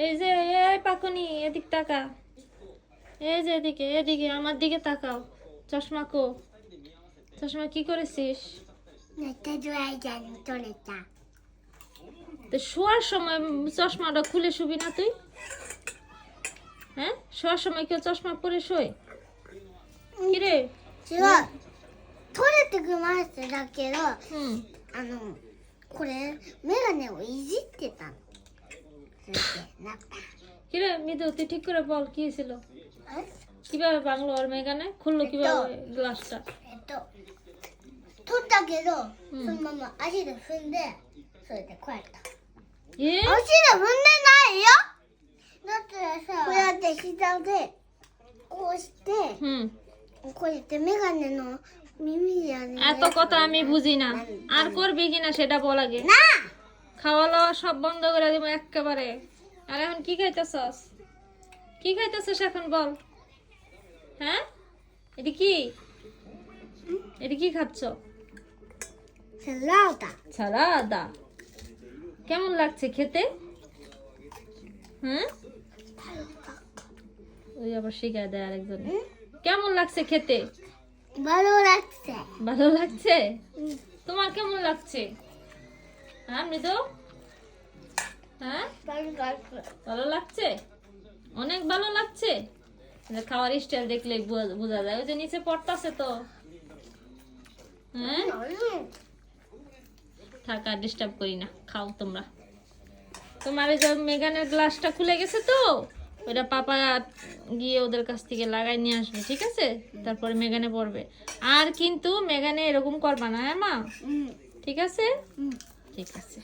এই যে এই পাকুনি এদিক তাকা, এই যে এদিকে এদিকে আমার দিকে তাকাও। চশমা কো, চশমা কি করেছিস? তো শোয়ার সময় চশমাটা খুলে শুবি না তুই? হ্যাঁ, শোয়ার সময় কেউ চশমা পরে শোয়? কিরে? 違う。取れてきましただけど、 হুম これメガネをいじってたの。それでなった。 কিরে মৃদু, তুই ঠিক করে বল কি ছিল? え কিভাবে ভাঙলো আর মেগানে? খুললো কিভাবে গ্লাসটা? 取ったけど、うんそのまま足で踏んで、それでこうやった。 এ 足で踏んでないよ。だってさ、こうやって膝でこうして、 হুম こうやってメガネの耳やね。 এত কথা আমি বুঝি না, আর করবি কিনা সেটা বল আগে। な খাওয়া দাওয়া সব বন্ধ করে দিব একেবারে। আর এখন কি খাইতেছস? কি খাইতেছস এখন বল? হ্যাঁ, এটা কি? এটা কি খাচ্ছ? サラダ。 সালাদা। কেমন লাগছে খেতে? হুম, ওই আবার শিখায় দেয় আরেকজন। কেমন লাগছে খেতে? バロラッセ。 ভালো লাগছে? তোমার কেমন লাগছে? হ্যাঁ মৃদু, হ্যাঁ バロラッセ。 ভালো লাগছে, অনেক ভালো লাগছে। যে খাওয়ার স্টাইল দেখলে বোঝা যায়। ওই যে নিচে পড়তাছে তো। হ্যাঁ, থাক আর ডিস্টার্ব করি না, খাও তোমরা। তোমার এই যে মেগানের গ্লাসটা খুলে গেছে তো, ওটা পাপা গিয়ে ওদের কাছ থেকে লাগাই নিয়ে আসবে, ঠিক আছে? তারপরে মেগানে পড়বে। আর কিন্তু মেগানে এরকম করবা না, হ্যাঁ মা? ঠিক আছে, ঠিক আছে।